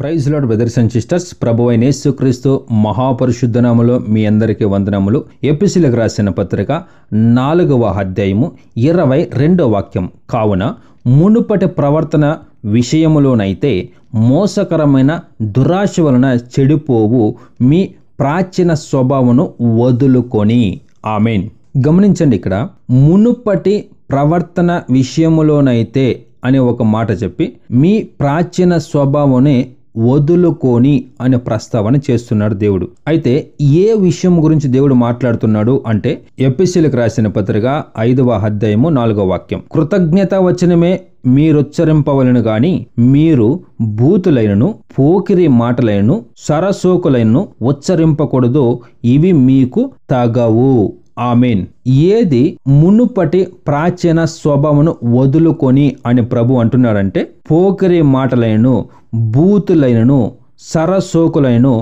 Praise lord brothers and sisters. ప్రభువైన యేసుక్రీస్తు మహాపరిశుద్ధ నామములో మీ అందరికీ వందనములు. ఎఫెసీయులకు రాసిన పత్రిక 4వ అధ్యాయము 22వ వాక్యం. కావున మునుపటి ప్రవర్తన విషయములోనైతే మోసకరమైన దురాశ వలన చెడిపోవు మీ ప్రాచీన స్వభావమును వదులుకొని. ఆమేన్. గమనించండి, ఇక్కడ మునుపటి ప్రవర్తన విషయములోనైతే అనే ఒక మాట చెప్పి మీ ప్రాచీన స్వభావాన్ని వదులుకొని అనే ప్రస్తావన చేస్తున్నాడు దేవుడు. అయితే ఏ విషయం గురించి దేవుడు మాట్లాడుతున్నాడు అంటే ఎఫెసీయులకు రాసిన పత్రిక 5వ అధ్యాయము 4వ వాక్యం. కృతజ్ఞత వచనమే మీరుచ్చరింపవలెను గాని మీరు బూతులైనను పోకిరి మాటలైనను సరసోకులైనను ఉచ్చరింపకూడదు, ఇవి మీకు తగవు. ఆమేన్. ఏది మునుపటి ప్రాచీన స్వభావమును వదులుకొని అని ప్రభు అంటున్నాడంటే పోకిరి మాటలైనను బూతులైనను సరసోకులైనను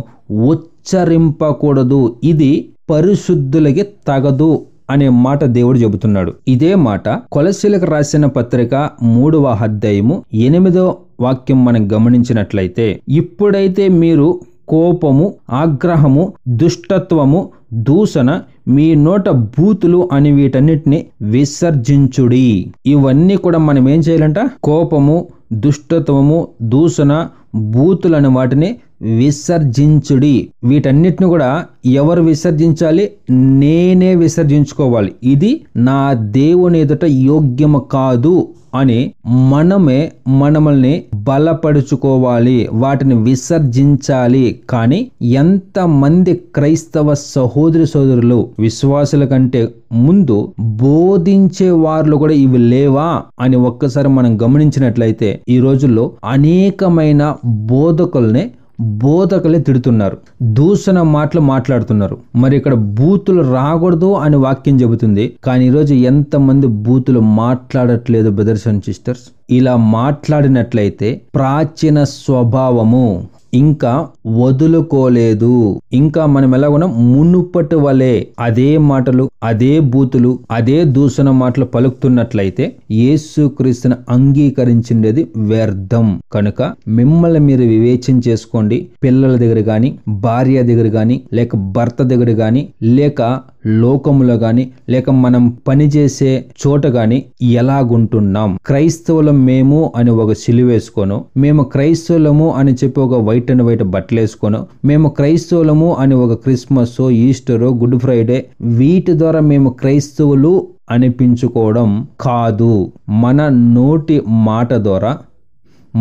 ఉచ్చరింపకూడదు, ఇది పరిశుద్ధులకి తగదు అనే మాట దేవుడు చెబుతున్నాడు. ఇదే మాట కొలస్సీలకు రాసిన పత్రిక 3వ అధ్యాయము 8వ వాక్యం మనం గమనించినట్లయితే, ఇప్పుడైతే మీరు కోపము, ఆగ్రహము, దుష్టత్వము, దూషణ, మీ నోట బూతులు అని వీటన్నిటిని విసర్జించుడి. ఇవన్నీ కూడా మనం ఏం చేయాలంట? కోపము, దుష్టత్వము, దూషణ, బూతులు అనే వాటిని విసర్జించుడి. వీటన్నిటిని కూడా ఎవరు విసర్జించాలి? నేనే విసర్జించుకోవాలి. ఇది నా దేవుని ఎదుట యోగ్యము కాదు అని మనల్ని బలపరుచుకోవాలి, వాటిని విసర్జించాలి. కానీ ఎంతమంది క్రైస్తవ సహోదరులు విశ్వాసుల కంటే ముందు బోధించే వారు కూడా ఇవి లేవా అని ఒక్కసారి మనం గమనించినట్లయితే ఈ రోజుల్లో అనేకమైన బోధకులే తిడుతున్నారు, దూషణ మాటలు మాట్లాడుతున్నారు. మరి ఇక్కడ బూతులు రాకూడదు అని వాక్యం చెబుతుంది, కానీ ఈరోజు ఎంతమంది బూతులు మాట్లాడట్లేదు బ్రదర్స్ అండ్ సిస్టర్స్. ఇలా మాట్లాడినట్లయితే ప్రాచీన స్వభావము ఇంకా వదులుకోలేదు. ఇంకా మనం ఎలాగున్నా మునుపటి వలె అదే మాటలు, అదే బూతులు, అదే దూషణ మాటలు పలుకుతున్నట్లయితే యేసుక్రీస్తుని అంగీకరించిండేది వ్యర్థం. కనుక మిమ్మల్ని మీరు వివేచన చేసుకోండి. పిల్లల దగ్గర గాని, భార్య దగ్గర గాని, లేక భర్త దగ్గర గాని, లేక లోకములో గాని, లేక మనం పనిచేసే చోట గాని ఎలాగుంటున్నాం? క్రైస్తవులం మేము అని ఒక సిలువేసుకోను, మేము క్రైస్తవులము అని చెప్పి ఒక వైట్ అండ్ వైట్ బట్టలు వేసుకోను, మేము క్రైస్తవులము అని ఒక క్రిస్మస్, ఈస్టర్, గుడ్ ఫ్రైడే వీటి ద్వారా మేము క్రైస్తవులు అనిపించుకోవడం కాదు. మన నోటి మాట ద్వారా,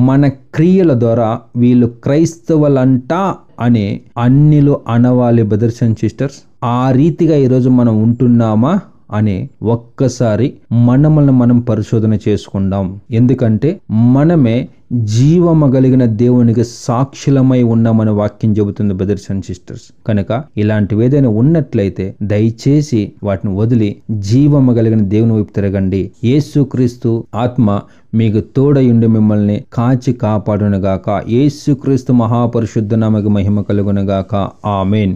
మన క్రియల ద్వారా వీళ్ళు క్రైస్తవులంట అని అన్నిలు అనవాలి బ్రదర్స్ అండ్ సిస్టర్స్. ఆ రీతిగా ఈరోజు మనం ఉంటున్నామా అని ఒక్కసారి మనల్ని మనం పరిశోధన చేసుకుందాం. ఎందుకంటే మనమే జీవము కలిగిన దేవునికి సాక్షులమై ఉన్నామని వాక్యం చెబుతుంది బ్రదర్స్ అండ్ సిస్టర్స్. కనుక ఇలాంటివి ఏదైనా ఉన్నట్లయితే దయచేసి వాటిని వదిలి జీవము కలిగిన దేవుని వైపు తిరగండి. యేసుక్రీస్తు ఆత్మ మీకు తోడయుండి మిమ్మల్ని కాచి కాపాడునుగాక. యేసుక్రీస్తు మహాపరిశుద్ధ నామముకు మహిమ కలుగునుగాక. ఆమేన్.